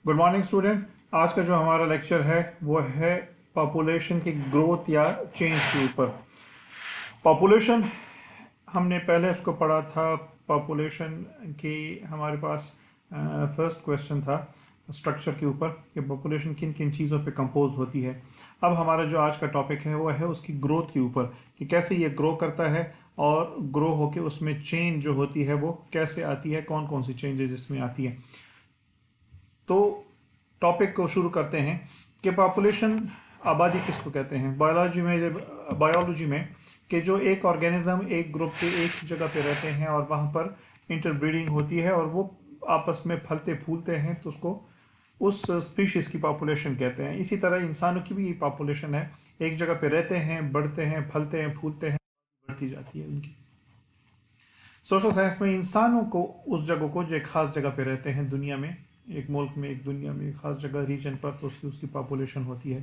Good morning student. आज का जो हमारा लेक्चर है वो है पॉपुलेशन की ग्रोथ या चेंज के ऊपर। पॉपुलेशन हमने पहले उसको पढ़ा था। पॉपुलेशन की हमारे पास फर्स्ट क्वेश्चन था स्ट्रक्चर के ऊपर कि पॉपुलेशन किन किन चीज़ों पे कंपोज होती है। अब हमारा जो आज का टॉपिक है वो है उसकी ग्रोथ के ऊपर कि कैसे ये ग्रो करता है और ग्रो होके उसमें चेंज जो होती है वो कैसे आती है, कौन कौन सी चेंजेस इसमें आती है। तो टॉपिक को शुरू करते हैं कि पॉपुलेशन आबादी किसको कहते हैं। बायोलॉजी में कि जो एक ऑर्गेनिज्म एक ग्रुप के एक जगह पे रहते हैं और वहाँ पर इंटरब्रीडिंग होती है और वो आपस में फलते फूलते हैं तो उसको उस स्पीशीज की पॉपुलेशन कहते हैं। इसी तरह इंसानों की भी पॉपुलेशन है, एक जगह पे रहते हैं, बढ़ते हैं, फलते हैं, फूलते हैं, बढ़ती जाती है उनकी। सोशल साइंस में इंसानों को उस जगह को जो एक खास जगह पे रहते हैं दुनिया में, एक मुल्क में, एक दुनिया में, एक खास जगह रीजन पर, तो उसकी पॉपुलेशन होती है।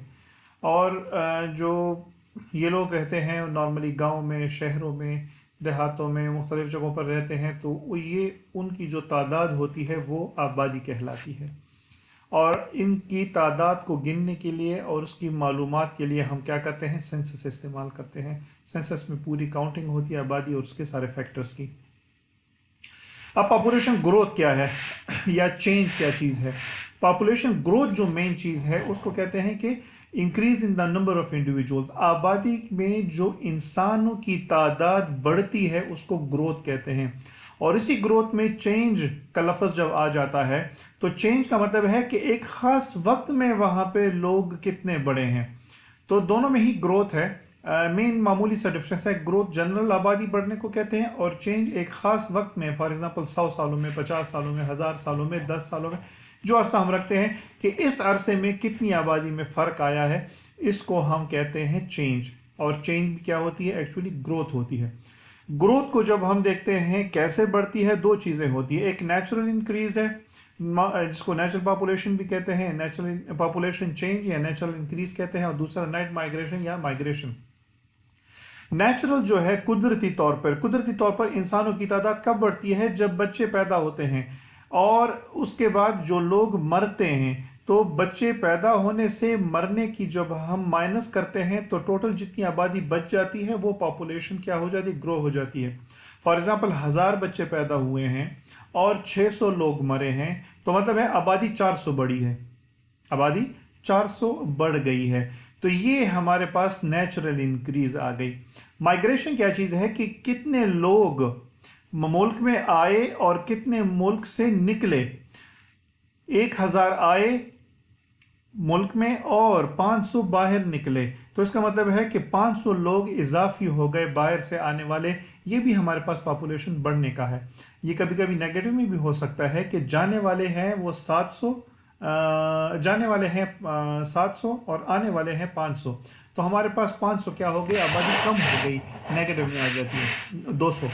और जो ये लोग रहते हैं नॉर्मली गांव में, शहरों में, देहातों में, मुख्तलिफ जगहों पर रहते हैं, तो ये उनकी जो तादाद होती है वो आबादी कहलाती है। और इनकी तादाद को गिनने के लिए और उसकी मालूमात के लिए हम क्या करते हैं, सेंसस इस्तेमाल करते हैं। सेंसस में पूरी काउंटिंग होती है आबादी और उसके सारे फैक्टर्स की। अब पॉपुलेशन ग्रोथ क्या है या चेंज क्या चीज़ है। पॉपुलेशन ग्रोथ जो मेन चीज़ है उसको कहते हैं कि increase in the number of individuals. आबादी में जो इंसानों की तादाद बढ़ती है उसको ग्रोथ कहते हैं। और इसी ग्रोथ में चेंज का लफ्ज़ जब आ जाता है तो चेंज का मतलब है कि एक खास वक्त में वहाँ पे लोग कितने बड़े हैं। तो दोनों में ही ग्रोथ है। मेन मामूली सा डिफरेंस है। ग्रोथ जनरल आबादी बढ़ने को कहते हैं और चेंज एक खास वक्त में, फॉर एग्जांपल 100 सालों में, 50 सालों में, 1000 सालों में, 10 सालों में, जो अरसा हम रखते हैं कि इस अरसे में कितनी आबादी में फ़र्क आया है, इसको हम कहते हैं चेंज। और चेंज क्या होती है, एक्चुअली ग्रोथ होती है। ग्रोथ को जब हम देखते हैं कैसे बढ़ती है, दो चीज़ें होती है। एक नेचुरल इंक्रीज है जिसको नेचुरल पॉपुलेशन भी कहते हैं, नेचुरल पॉपुलेशन चेंज या नेचुरल इंक्रीज कहते हैं, और दूसरा नेट माइग्रेशन या माइग्रेशन। नेचुरल जो है कुदरती तौर पर इंसानों की तादाद कब बढ़ती है, जब बच्चे पैदा होते हैं और उसके बाद जो लोग मरते हैं। तो बच्चे पैदा होने से मरने की जब हम माइनस करते हैं तो टोटल जितनी आबादी बच जाती है वो पॉपुलेशन क्या हो जाती है, ग्रो हो जाती है। फॉर एग्जांपल 1000 बच्चे पैदा हुए हैं और 600 लोग मरे हैं, तो मतलब है आबादी 400 बढ़ी है, आबादी 400 बढ़ गई है। तो ये हमारे पास नेचुरल इंक्रीज आ गई। माइग्रेशन क्या चीज़ है कि कितने लोग मुल्क में आए और कितने मुल्क से निकले। 1000 आए मुल्क में और 500 बाहर निकले, तो इसका मतलब है कि 500 लोग इजाफी हो गए बाहर से आने वाले। ये भी हमारे पास पॉपुलेशन बढ़ने का है। ये कभी कभी नेगेटिव में भी हो सकता है कि जाने वाले हैं वो 700, जाने वाले हैं 700 और आने वाले हैं 500, तो हमारे पास 500 क्या हो गई, आबादी कम हो गई, नेगेटिव में आ जाती है, 200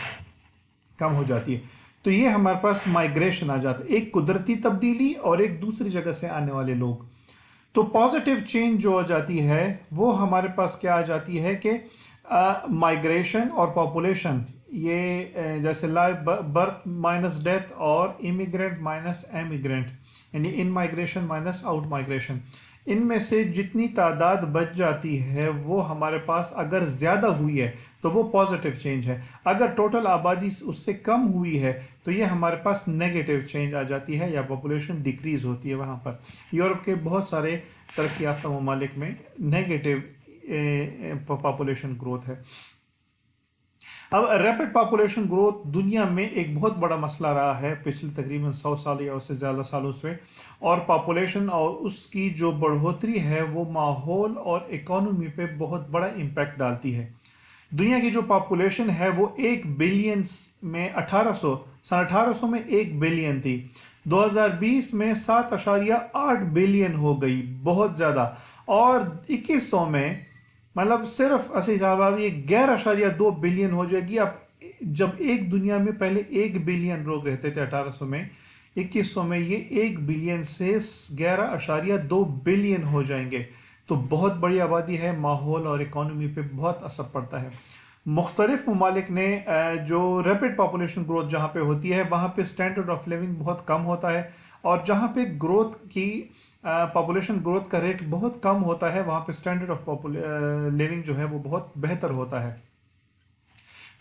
कम हो जाती है। तो ये हमारे पास माइग्रेशन आ जाता है, एक कुदरती तब्दीली और एक दूसरी जगह से आने वाले लोग। तो पॉजिटिव चेंज जो हो जाती है वो हमारे पास क्या आ जाती है कि माइग्रेशन और पॉपुलेशन, ये जैसे लाइफ बर्थ माइनस डेथ और इमिग्रेंट माइनस एमिग्रेंट, यानी इन माइग्रेशन माइनस आउट माइग्रेशन, इनमें से जितनी तादाद बच जाती है वो हमारे पास अगर ज़्यादा हुई है तो वो पॉजिटिव चेंज है। अगर टोटल आबादी उससे कम हुई है तो ये हमारे पास नेगेटिव चेंज आ जाती है या पॉपुलेशन डिक्रीज होती है। वहाँ पर यूरोप के बहुत सारे तरक्की याफ्ता ममालिक में नेगेटिव पॉपुलेशन ग्रोथ है। अब रैपिड पॉपुलेशन ग्रोथ दुनिया में एक बहुत बड़ा मसला रहा है पिछले तकरीबन 100 साल या उससे ज़्यादा सालों से। और पॉपुलेशन और उसकी जो बढ़ोतरी है वो माहौल और इकोनॉमी पे बहुत बड़ा इम्पैक्ट डालती है। दुनिया की जो पॉपुलेशन है वो 1 बिलियन में 1800 में 1 बिलियन थी। 2020 में 7.8 बिलियन हो गई, बहुत ज़्यादा। और 2100 में मतलब सिर्फ ऐसे हिसाब ये 11.2 बिलियन हो जाएगी। अब जब एक दुनिया में पहले 1 बिलियन लोग रहते थे 1800 में, 2100 में ये 1 बिलियन से 11.2 बिलियन हो जाएंगे। तो बहुत बड़ी आबादी है, माहौल और इकोनॉमी पे बहुत असर पड़ता है। मुख्तलिफ ममालिक ने जो रैपिड पॉपुलेशन ग्रोथ जहाँ पे होती है वहाँ पे स्टैंडर्ड ऑफ लिविंग बहुत कम होता है और जहाँ पे ग्रोथ की पॉपुलेशन ग्रोथ का रेट बहुत कम होता है, वहाँ पे स्टैंडर्ड ऑफ लिविंग जो है वो बहुत बेहतर होता है।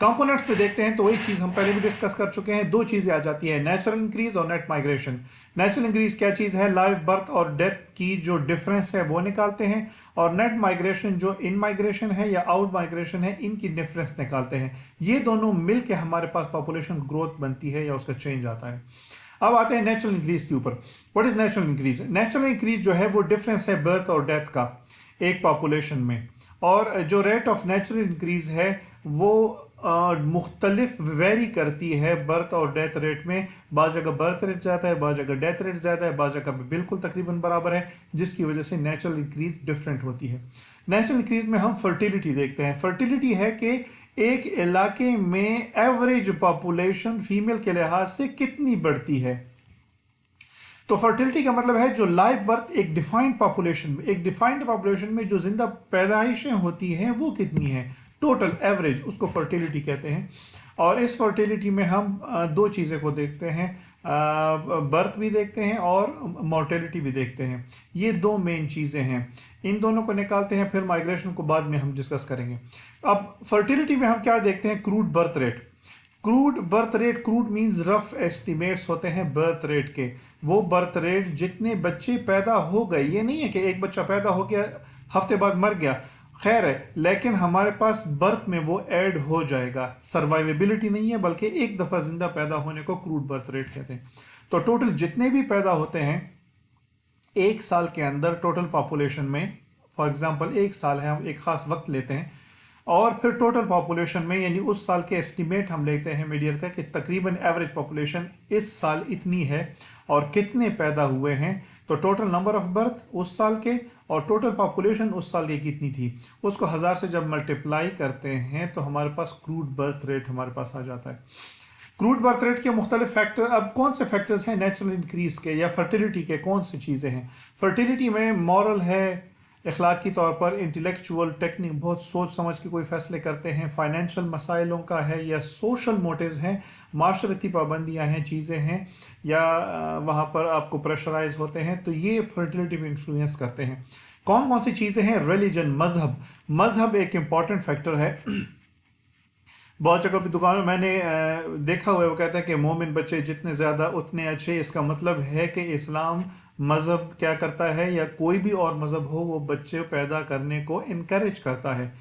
कंपोनेंट्स पे देखते हैं तो वही चीज हम पहले भी डिस्कस कर चुके हैं, दो चीजें आ जाती है, नेचुरल इंक्रीज और नेट माइग्रेशन। नेचुरल इंक्रीज क्या चीज है, लाइफ बर्थ और डेथ की जो डिफरेंस है वो निकालते हैं, और नेट माइग्रेशन जो इन माइग्रेशन है या आउट माइग्रेशन है इनकी डिफरेंस निकालते हैं। ये दोनों मिलके हमारे पास पॉपुलेशन ग्रोथ बनती है या उसका चेंज आता है। अब आते हैं नेचुरल इंक्रीज के ऊपर। What is natural increase? Natural increase जो है वो डिफरेंस है बर्थ और डेथ का एक पॉपुलेशन में, और जो रेट ऑफ नेचुरल इंक्रीज है वो मुख्तलिफ वेरी करती है बर्थ और डेथ रेट में। बाज़ जगह बर्थ रेट ज़्यादा है, बाज़ जगह डेथ रेट ज़्यादा है, बाज़ जगह बिल्कुल तकरीबन बराबर है, जिसकी वजह से नेचुरल इंक्रीज डिफरेंट होती है। नेचुरल इंक्रीज में हम फर्टिलिटी देखते हैं। फर्टिलिटी है कि एक इलाके में एवरेज पॉपुलेशन फीमेल के लिहाज से कितनी बढ़ती है। तो फर्टिलिटी का मतलब है जो लाइव बर्थ एक डिफाइंड पॉपुलेशन में, एक डिफाइंड पॉपुलेशन में जो जिंदा पैदाइशें होती हैं वो कितनी है, टोटल एवरेज, उसको फर्टिलिटी कहते हैं। और इस फर्टिलिटी में हम दो चीज़ें को देखते हैं, बर्थ भी देखते हैं और मोर्टेलिटी भी देखते हैं। ये दो मेन चीज़ें हैं, इन दोनों को निकालते हैं, फिर माइग्रेशन को बाद में हम डिस्कस करेंगे। अब फर्टिलिटी में हम क्या देखते हैं, crude birth rate. Crude birth rate, crude means rough estimates होते हैं बर्थ रेट के। वो बर्थ रेट जितने बच्चे पैदा हो गए, ये नहीं है कि एक बच्चा पैदा हो गया हफ्ते बाद मर गया, खैर है, लेकिन हमारे पास बर्थ में वो ऐड हो जाएगा। सर्वाइवेबिलिटी नहीं है, बल्कि एक दफा जिंदा पैदा होने को क्रूड बर्थ रेट कहते हैं। तो टोटल जितने भी पैदा होते हैं एक साल के अंदर, टोटल पॉपुलेशन में, फॉर एग्जांपल एक साल है, हम एक खास वक्त लेते हैं, और फिर टोटल पॉपुलेशन में यानी उस साल के एस्टिमेट हम लेते हैं मीडियर का कि तकरीबन एवरेज पॉपुलेशन इस साल इतनी है और कितने पैदा हुए हैं। तो टोटल नंबर ऑफ बर्थ उस साल के और टोटल पॉपुलेशन उस साल की कितनी थी, उसको 1000 से जब मल्टीप्लाई करते हैं तो हमारे पास क्रूड बर्थ रेट हमारे पास आ जाता है। क्रूड बर्थ रेट के मुख्तलिफ फैक्टर, अब कौन से फैक्टर्स हैं नेचुरल इंक्रीज के या फर्टिलिटी के, कौन सी चीज़ें हैं? फर्टिलिटी में मॉरल है, इखलाकी तौर पर, इंटेलेक्चुअल, टेक्निक, बहुत सोच समझ के कोई फैसले करते हैं, फाइनेंशियल मसाइलों का है, या सोशल मोटिव्स हैं, माशरती पाबंदियां हैं, चीज़ें हैं, या वहाँ पर आपको प्रेशराइज होते हैं, तो ये फर्टिलिटी में इन्फ्लुएंस करते हैं। कौन कौन सी चीज़ें हैं? रिलीजन, मजहब। मजहब एक इम्पॉर्टेंट फैक्टर है। बहुत जगह की दुकान में मैंने देखा हुआ है, वो कहता है कि मोमिन बच्चे जितने ज़्यादा उतने अच्छे। इसका मतलब है कि इस्लाम मज़हब क्या करता है, या कोई भी और मज़हब हो, वो बच्चे पैदा करने को इनकरेज करता है।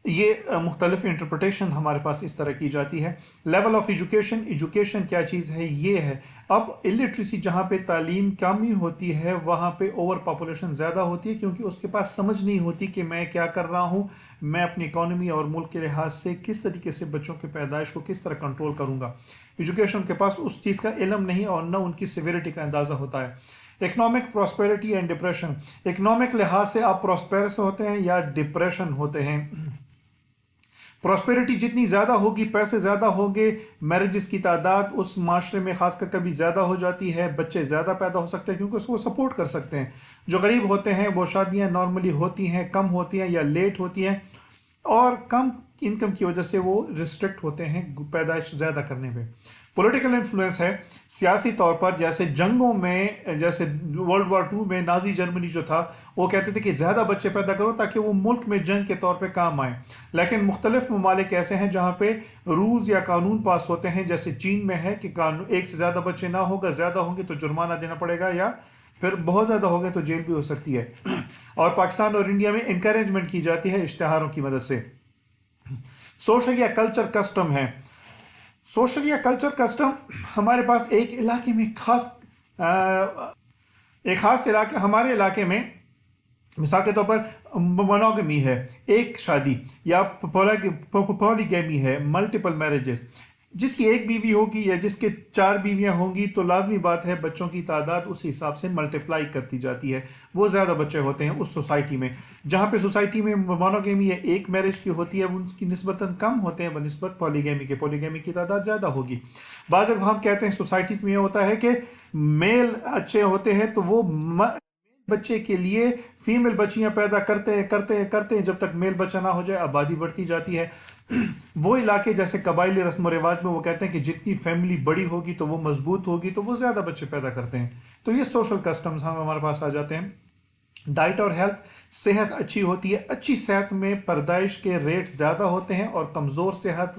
ये मुख्तलिफ इंटरप्रटेशन हमारे पास इस तरह की जाती है। लेवल ऑफ एजुकेशन, एजुकेशन क्या चीज़ है, ये है। अब इलिटरेसी, जहाँ पे तालीम कमी होती है वहाँ पे ओवर पॉपुलेशन ज़्यादा होती है, क्योंकि उसके पास समझ नहीं होती कि मैं क्या कर रहा हूँ, मैं अपनी इकोनॉमी और मुल्क के लिहाज से किस तरीके से बच्चों की पैदाइश को किस तरह कंट्रोल करूँगा। एजुकेशन के पास उस चीज़ का इल्म नहीं और न उनकी सिविरिटी का अंदाज़ा होता है। Economic prosperity and depression, economic लिहाज से आप प्रॉस्पेरस होते हैं या डिप्रेशन होते हैं। प्रॉस्पेरिटी जितनी ज़्यादा होगी, पैसे ज़्यादा होंगे, मैरिजेस की तादाद उस माशरे में खासकर कभी ज़्यादा हो जाती है, बच्चे ज़्यादा पैदा हो सकते हैं क्योंकि उसको सपोर्ट कर सकते हैं। जो गरीब होते हैं वो शादियां नॉर्मली होती हैं, कम होती हैं या लेट होती हैं, और कम इनकम की वजह से वो रिस्ट्रिक्ट होते हैं पैदाइश ज़्यादा करने पे। पॉलिटिकल इन्फ्लुएंस है सियासी तौर पर, जैसे जंगों में, जैसे वर्ल्ड वॉर 2 में नाजी जर्मनी जो था वो कहते थे कि ज़्यादा बच्चे पैदा करो ताकि वो मुल्क में जंग के तौर पे काम आए। लेकिन मुख्तलिफ ममालिक ऐसे हैं जहाँ पे रूल्स या कानून पास होते हैं, जैसे चीन में है कि कानून एक से ज़्यादा बच्चे ना होगा, ज़्यादा होंगे तो जुर्माना देना पड़ेगा, या फिर बहुत ज़्यादा हो गए तो जेल भी हो सकती है। और पाकिस्तान और इंडिया में इंकरेजमेंट की जाती है इश्तिहारों की मदद से। सोशल या कल्चर कस्टम है। सोशल या कल्चर कस्टम हमारे पास एक इलाके में एक खास इलाके, हमारे इलाके में मिसाल के तौर पर मोनोगमी है, एक शादी, या पॉलीगैमी है, मल्टीपल मैरिजेस, जिसकी एक बीवी होगी या जिसके 4 बीवियां होंगी तो लाजमी बात है बच्चों की तादाद उस हिसाब से मल्टीप्लाई करती जाती है, वो ज़्यादा बच्चे होते हैं उस सोसाइटी में। जहाँ पे सोसाइटी में मोनोगेमी है, एक मैरिज की होती है, उनकी निस्बतन कम होते हैं बनिस्बत पॉलीगेमी के, पॉलीगेमी की तादाद ज़्यादा होगी। बाज़ हम कहते हैं सोसाइटीज़ में ये होता है कि मेल अच्छे होते हैं तो वो बच्चे के लिए फीमेल बच्चियां पैदा करते हैं जब तक मेल बच्चा ना हो जाए आबादी बढ़ती जाती है। वो इलाके जैसे कबायली रस्म व रिवाज में वो कहते हैं कि जितनी फैमिली बड़ी होगी तो वो मजबूत होगी, तो वो ज़्यादा बच्चे पैदा करते हैं। तो ये सोशल कस्टम्स हम हमारे पास आ जाते हैं। डाइट और हेल्थ, सेहत अच्छी होती है, अच्छी सेहत में पैदाइश के रेट ज़्यादा होते हैं और कमज़ोर सेहत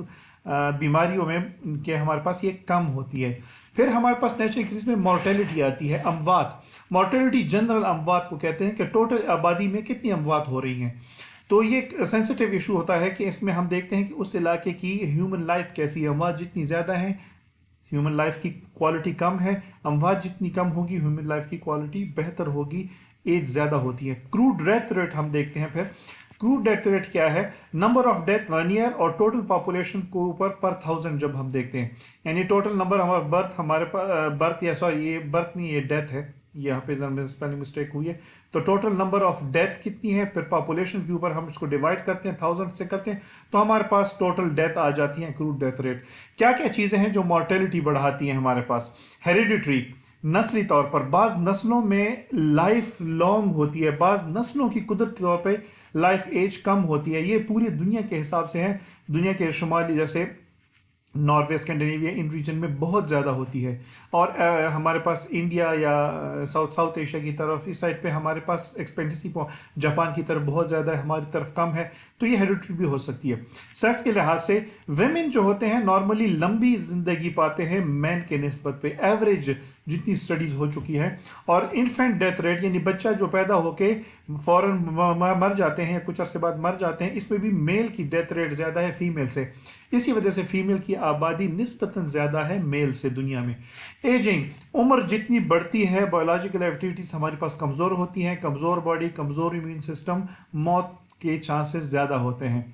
बीमारियों में के हमारे पास ये कम होती है। फिर हमारे पास नेचुरल इंक्रीज में मॉर्टेलिटी आती है, अमवात। मॉर्टेलिटी जनरल अमवात को कहते हैं कि टोटल आबादी में कितनी अमवात हो रही हैं। तो ये एक सेंसिटिव इशू होता है कि इसमें हम देखते हैं कि उस इलाके की ह्यूमन लाइफ कैसी है। अमवात जितनी ज़्यादा है ह्यूमन लाइफ की क्वालिटी कम है, अमवात जितनी कम होगी ह्यूमन लाइफ की क्वालिटी बेहतर होगी, एज ज़्यादा होती है। क्रूड डेथ रेट हम देखते हैं। फिर क्रूड डेथ रेट क्या है? नंबर ऑफ डेथ 1 ईयर और टोटल पॉपुलेशन को ऊपर पर 1000 जब हम देखते हैं, यानी टोटल नंबर हमारा बर्थ, हमारे पास बर्थ या सॉरी ये बर्थ नहीं ये डेथ है, यहाँ पे स्पेलिंग मिस्टेक हुई है। तो टोटल नंबर ऑफ डेथ कितनी है, फिर पॉपुलेशन के ऊपर हम इसको डिवाइड करते हैं, 1000 से करते हैं, तो हमारे पास टोटल डेथ आ जाती है क्रूड डेथ रेट। क्या क्या चीज़ें हैं जो मॉर्टेलिटी बढ़ाती हैं हमारे पास? हेरिडिटरी, नस्ली तौर पर बाज़ नस्लों में लाइफ लॉन्ग होती है, बाज़ नस्लों की कुदरती तौर पर लाइफ एज कम होती है। ये पूरी दुनिया के हिसाब से है, दुनिया के शुमाली जैसे नॉर्वे, स्कैंडिनेविया, इन रीजन में बहुत ज़्यादा होती है। और हमारे पास इंडिया या साउथ एशिया की तरफ इस साइड पे हमारे पास एक्सपेक्टेंसी जापान की तरफ बहुत ज़्यादा है, हमारी तरफ कम है, तो ये हेरिडिटरी भी हो सकती है। सेक्स के लिहाज से वेमेन जो होते हैं नॉर्मली लंबी जिंदगी पाते हैं मैन के निस्बत पे, एवरेज जितनी स्टडीज हो चुकी है। और इन्फेंट डेथ रेट यानी बच्चा जो पैदा होके फौरन मर जाते हैं या कुछ अरसे बाद मर जाते हैं, इसमें भी मेल की डेथ रेट ज़्यादा है फीमेल से। इसी वजह से फीमेल की आबादी निस्बतन ज़्यादा है मेल से दुनिया में। एजिंग, उम्र जितनी बढ़ती है बायोलॉजिकल एक्टिविटीज़ हमारे पास कमज़ोर होती हैं, कमज़ोर बॉडी, कमज़ोर इम्यून सिस्टम, मौत के चांसेस ज़्यादा होते हैं।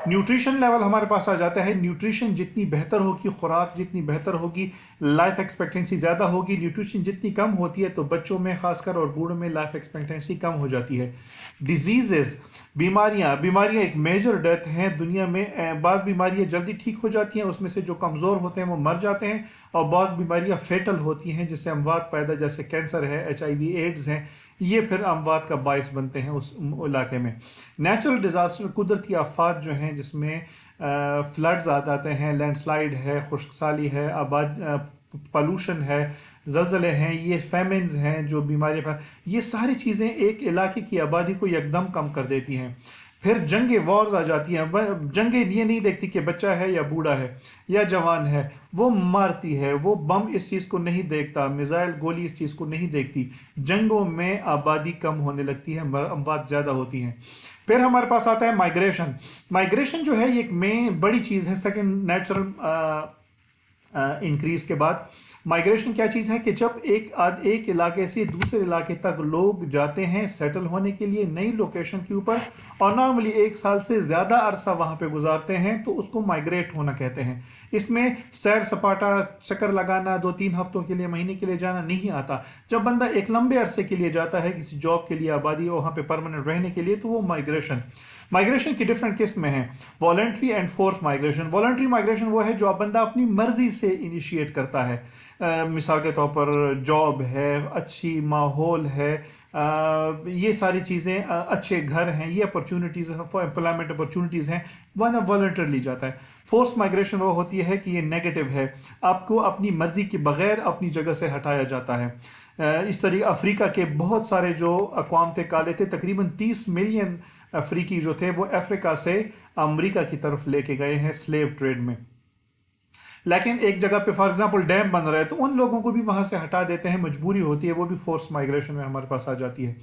न्यूट्रिशन लेवल हमारे पास आ जाता है। न्यूट्रिशन जितनी बेहतर होगी, खुराक जितनी बेहतर होगी, लाइफ एक्सपेक्टेंसी ज़्यादा होगी। न्यूट्रिशन जितनी कम होती है तो बच्चों में खासकर और बूढ़ों में लाइफ एक्सपेक्टेंसी कम हो जाती है। डिजीजेस, बीमारियां एक मेजर डेथ हैं दुनिया में। बाज़ बीमारियां जल्दी ठीक हो जाती हैं, उसमें से जो कमज़ोर होते हैं वो मर जाते हैं, और बाज़ बीमारियां फेटल होती हैं जिससे अमवात पैदा, जैसे कैंसर है, HIV एड्स हैं, ये फिर अमवात का बायस बनते हैं उस इलाके में। नेचुरल डिज़ास्टर, कुदरती आफात जो हैं जिसमें फ्लड्स आ जाते हैं, लैंडस्लाइड है, खुश्कसाली है, पॉल्यूशन है, जलजले हैं, ये फेमिन्स हैं जो बीमारी पर, ये सारी चीज़ें एक इलाके की आबादी को एकदम कम कर देती हैं। फिर जंगे, वॉर्स आ जाती हैं। जंगे ये नहीं देखती कि बच्चा है या बूढ़ा है या जवान है, वो मारती है। वो बम इस चीज़ को नहीं देखता, मिसाइल गोली इस चीज़ को नहीं देखती। जंगों में आबादी कम होने लगती है, अमवात ज़्यादा होती हैं। फिर हमारे पास आता है माइग्रेशन। माइग्रेशन जो है ये एक में बड़ी चीज़ है सेकंड नेचुरल इंक्रीज के बाद। माइग्रेशन क्या चीज़ है कि जब एक इलाके से दूसरे इलाके तक लोग जाते हैं सेटल होने के लिए नई लोकेशन के ऊपर, और नॉर्मली 1 साल से ज़्यादा अरसा वहाँ पे गुजारते हैं, तो उसको माइग्रेट होना कहते हैं। इसमें सैर सपाटा, चक्कर लगाना, 2-3 हफ्तों के लिए, महीने के लिए जाना नहीं आता। जब बंदा एक लंबे अरसे के लिए जाता है किसी जॉब के लिए, आबादी वहाँ पे परमानेंट रहने के लिए, तो वो माइग्रेशन की डिफरेंट किस्में हैं। Voluntary and force migration. Voluntary migration वो है जो बंदा अपनी मर्जी से इनिशिएट करता है। मिसाल के तौर पर जॉब है, अच्छी माहौल है, ये सारी चीज़ें, अच्छे घर हैं, ये अपॉर्चुनिटीज़, एम्प्लॉयमेंट अपॉर्चुनिटीज़ हैं, वह वॉलंटरली जाता है। फोर्स माइग्रेशन वो होती है कि ये नेगेटिव है, आपको अपनी मर्जी के बगैर अपनी जगह से हटाया जाता है। इस तरीके अफ्रीका के बहुत सारे जो अक़वाम थे, काले थे, तकरीबन 30 मिलियन अफ्रीकी जो थे वो अफ्रीका से अमेरिका की तरफ लेके गए हैं स्लेव ट्रेड में। लेकिन एक जगह पे फॉर एग्जांपल डैम बन रहा है तो उन लोगों को भी वहां से हटा देते हैं, मजबूरी होती है, वो भी फोर्स माइग्रेशन में हमारे पास आ जाती है।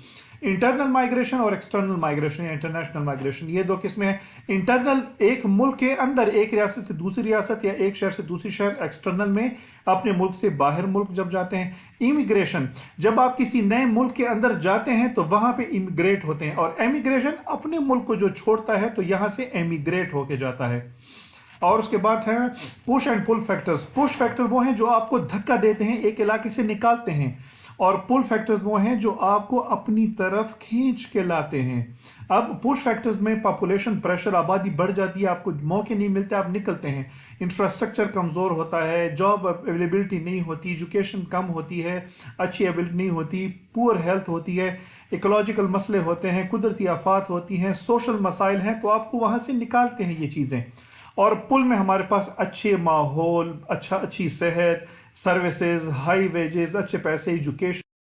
इंटरनल माइग्रेशन और एक्सटर्नल माइग्रेशन या इंटरनेशनल माइग्रेशन, ये दो किस्में हैं। इंटरनल एक मुल्क के अंदर एक रियासत से दूसरी रियासत या एक शहर से दूसरी शहर, एक्सटर्नल में अपने मुल्क से बाहर मुल्क जब जाते हैं। इमिग्रेशन, जब आप किसी नए मुल्क के अंदर जाते हैं तो वहां पे इमिग्रेट होते हैं, और एमिग्रेशन अपने मुल्क को जो छोड़ता है तो यहां से एमिग्रेट होके जाता है। और उसके बाद है push and pull factors. Push factor वो हैं जो आपको धक्का देते हैं, एक इलाके से निकालते हैं, और पुल फैक्टर्स वो हैं जो आपको अपनी तरफ खींच के लाते हैं। अब पुश फैक्टर्स में पॉपुलेशन प्रेशर, आबादी बढ़ जाती है, आपको मौके नहीं मिलते, आप निकलते हैं। इंफ्रास्ट्रक्चर कमज़ोर होता है, जॉब अवेलेबिलिटी नहीं होती, एजुकेशन कम होती है, अच्छी एबिलिटी नहीं होती, पुअर हेल्थ होती है, ایکولوجیکل مسئلے ہوتے ہیں، قدرتی آفات ہوتی ہیں، سوشل مسائل ہیں، تو آپ کو وہاں سے نکالتے ہیں یہ چیزیں. اور پل میں ہمارے پاس اچھے ماحول، اچھی صحت، سروسز، ہائی ویجز، اچھے پیسے، ایجوکیشن